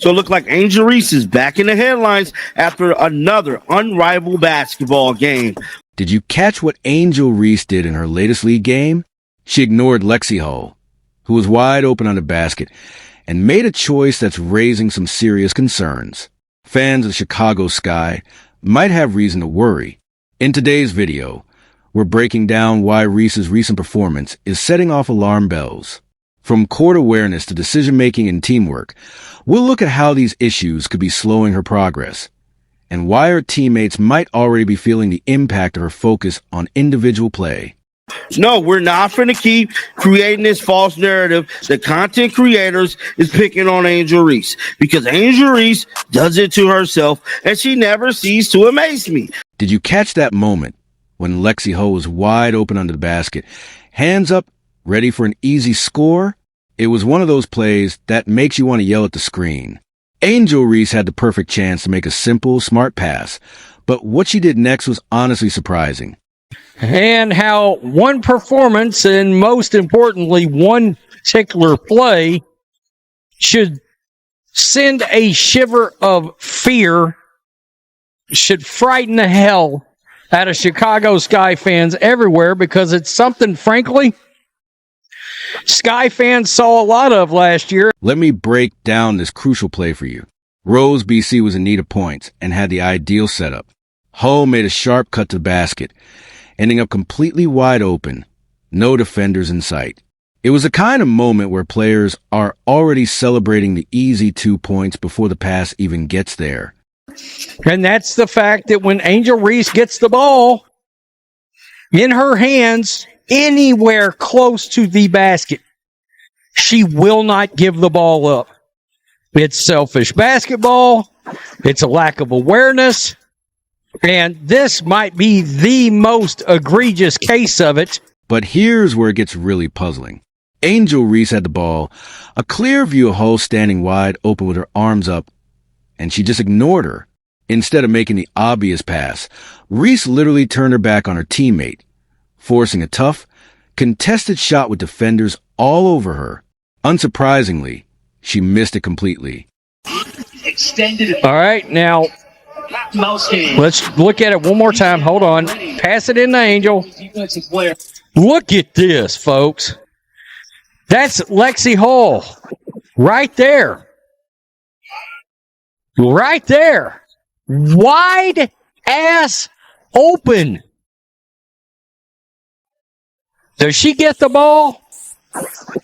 So it looked like AngelReese is back in the headlines after another unrivaled basketball game. Did you catch what AngelReese did in her latest league game? She ignored Lexie Hull, who was wide open on the basket, and made a choice that's raising some serious concerns. Fans of the Chicago Sky might have reason to worry. In today's video, we're breaking down why Reese's recent performance is setting off alarm bells. From court awareness to decision-making and teamwork, we'll look at how these issues could be slowing her progress, and why her teammates might already be feeling the impact of her focus on individual play. No, we're not going to keep creating this false narrative that content creators is picking on AngelReese, because AngelReese does it to herself, and she never ceases to amaze me. Did you catch that moment when Lexie Hull was wide open under the basket, hands up, ready for an easy score? It was one of those plays that makes you want to yell at the screen. AngelReese had the perfect chance to make a simple, smart pass, but what she did next was honestly surprising. And how one performance, and most importantly, one particular play, should send a shiver of fear, should frighten the hell out of Chicago Sky fans everywhere, because it's something, frankly, Sky fans saw a lot of last year. Let me break down this crucial play for you. Rose, BC was in need of points and had the ideal setup. Hull made a sharp cut to the basket, ending up completely wide open, no defenders in sight. It was the kind of moment where players are already celebrating the easy 2 points before the pass even gets there. And that's the fact that when AngelReese gets the ball in her hands anywhere close to the basket, she will not give the ball up. It's selfish basketball. It's a lack of awareness. And this might be the most egregious case of it. But here's where it gets really puzzling. AngelReese had the ball, a clear view of Hull standing wide open with her arms up, and she just ignored her. Instead of making the obvious pass, Reese literally turned her back on her teammate, forcing a tough, contested shot with defenders all over her. Unsurprisingly, she missed it completely. All right, now let's look at it one more time. Hold on. Pass it in to Angel. Look at this, folks. That's Lexie Hull right there. Right there. Wide ass open. Does she get the ball?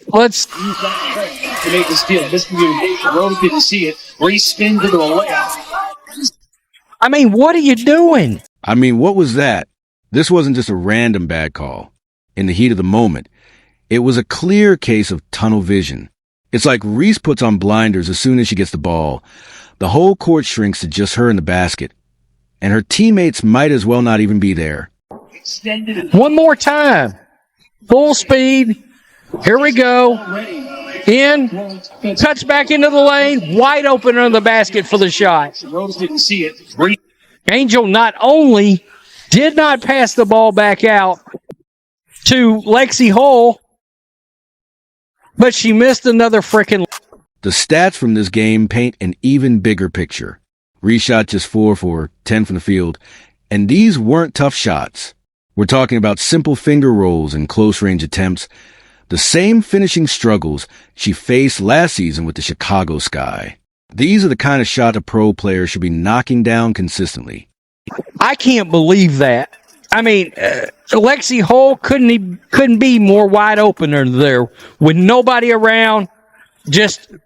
Let's to make this deal. This Rose didn't see it. Reese spins into a layup. I mean, what are you doing? I mean, what was that? This wasn't just a random bad call. In the heat of the moment, it was a clear case of tunnel vision. It's like Reese puts on blinders as soon as she gets the ball. The whole court shrinks to just her in the basket, and her teammates might as well not even be there. One more time. Full speed. Here we go. In. Cuts back into the lane. Wide open under the basket for the shot. Rose didn't see it. Angel not only did not pass the ball back out to Lexie Hull, but she missed another frickin'. The stats from this game paint an even bigger picture. Reese shot just 4 for 10 from the field, and these weren't tough shots. We're talking about simple finger rolls and close-range attempts, the same finishing struggles she faced last season with the Chicago Sky. These are the kind of shot a pro player should be knocking down consistently. I can't believe that. I mean, Lexie Hull couldn't be more wide open there with nobody around. Just a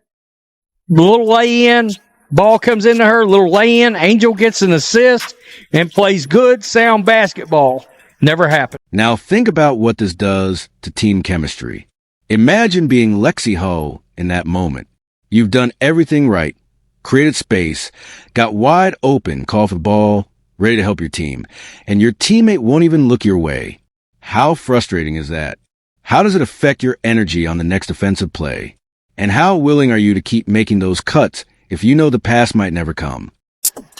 little lay-in, ball comes into her, little lay-in, Angel gets an assist and plays good, sound basketball. Never happened. Now think about what this does to team chemistry. Imagine being Lexie Hull in that moment. You've done everything right, created space, got wide open, called for the ball, ready to help your team, and your teammate won't even look your way. How frustrating is that? How does it affect your energy on the next offensive play? And how willing are you to keep making those cuts if you know the pass might never come?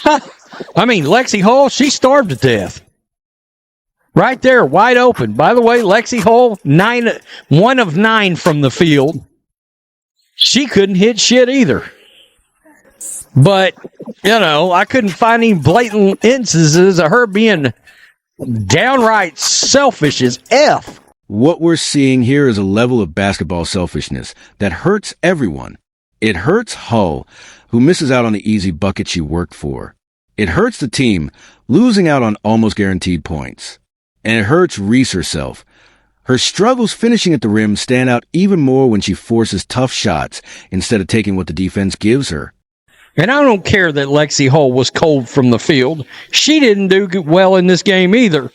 I mean, Lexie Hull, she starved to death. Right there, wide open. By the way, Lexie Hull, 1 of 9 from the field. She couldn't hit shit either. But, I couldn't find any blatant instances of her being downright selfish as F. What we're seeing here is a level of basketball selfishness that hurts everyone. It hurts Hull, who misses out on the easy bucket she worked for. It hurts the team, losing out on almost guaranteed points. And it hurts Reese herself. Her struggles finishing at the rim stand out even more when she forces tough shots instead of taking what the defense gives her. And I don't care that Lexie Hull was cold from the field. She didn't do well in this game either.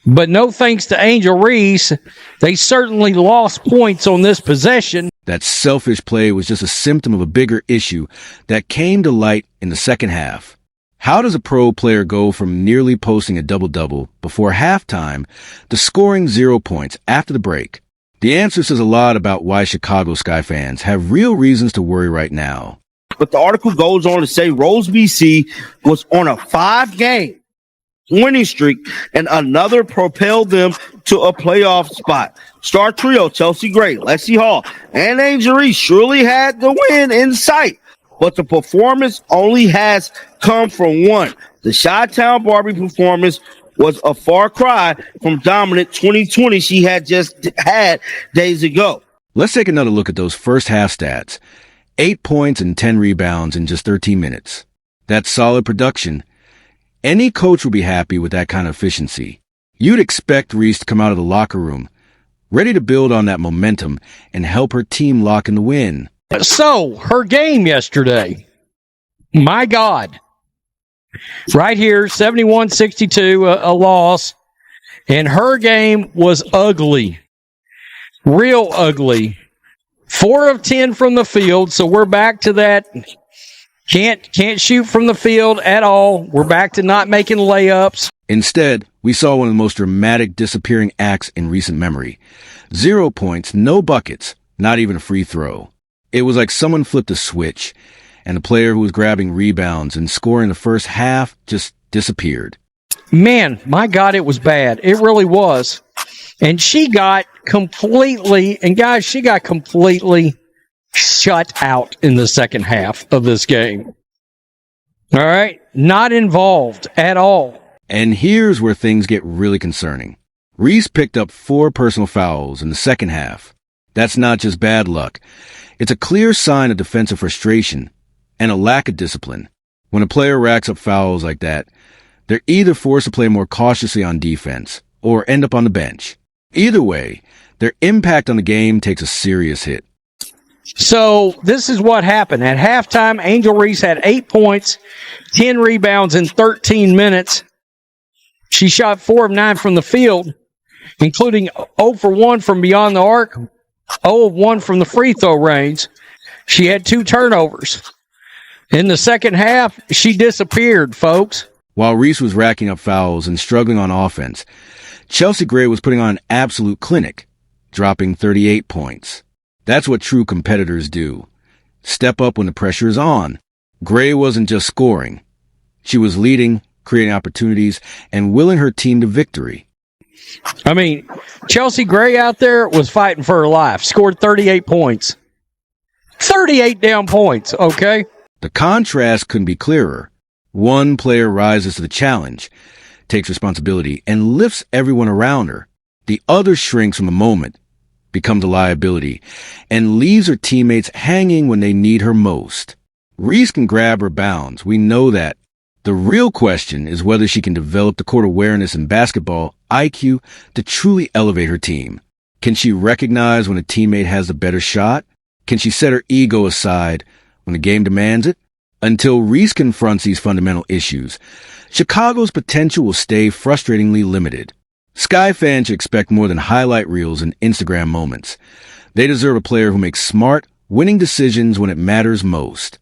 But no thanks to AngelReese, they certainly lost points on this possession. That selfish play was just a symptom of a bigger issue that came to light in the second half. How does a pro player go from nearly posting a double-double before halftime to scoring 0 points after the break? The answer says a lot about why Chicago Sky fans have real reasons to worry right now. But the article goes on to say Rose BC was on a 5-game winning streak, and another propelled them to a playoff spot. Star trio Chelsea Gray, Lexie Hull, and AngelReese surely had the win in sight, but the performance only has come from one. The Chi-Town Barbie performance was a far cry from dominant 2020 she had just had days ago. Let's take another look at those first half stats. 8 points and 10 rebounds in just 13 minutes. That's solid production. Any coach will be happy with that kind of efficiency. You'd expect Reese to come out of the locker room, ready to build on that momentum and help her team lock in the win. So, her game yesterday, my God. Right here, 71-62, a loss. And her game was ugly. Real ugly. 4 of 10 from the field, so we're back to that. Can't shoot from the field at all. We're back to not making layups. Instead, we saw one of the most dramatic disappearing acts in recent memory. 0 points, no buckets, not even a free throw. It was like someone flipped a switch, and the player who was grabbing rebounds and scoring the first half just disappeared. Man, my God, it was bad. It really was. And she got completely shut out in the second half of this game. All right? Not involved at all. And here's where things get really concerning. Reese picked up 4 personal fouls in the second half. That's not just bad luck. It's a clear sign of defensive frustration and a lack of discipline. When a player racks up fouls like that, they're either forced to play more cautiously on defense or end up on the bench. Either way, their impact on the game takes a serious hit. So this is what happened. At halftime, AngelReese had 8 points, 10 rebounds in 13 minutes. She shot 4 of 9 from the field, including 0 for 1 from beyond the arc, 0 of 1 from the free throw range. She had 2 turnovers. In the second half, she disappeared, folks. While Reese was racking up fouls and struggling on offense, Chelsea Gray was putting on an absolute clinic, dropping 38 points. That's what true competitors do. Step up when the pressure is on. Gray wasn't just scoring. She was leading, creating opportunities, and willing her team to victory. I mean, Chelsea Gray out there was fighting for her life. Scored 38 points. 38 damn points, okay? The contrast couldn't be clearer. One player rises to the challenge, takes responsibility, and lifts everyone around her. The other shrinks from the moment, becomes a liability, and leaves her teammates hanging when they need her most. Reese can grab her bounds. We know that. The real question is whether she can develop the court awareness and basketball IQ to truly elevate her team. Can she recognize when a teammate has a better shot? Can she set her ego aside when the game demands it? Until Reese confronts these fundamental issues, Chicago's potential will stay frustratingly limited. Sky fans should expect more than highlight reels and Instagram moments. They deserve a player who makes smart, winning decisions when it matters most.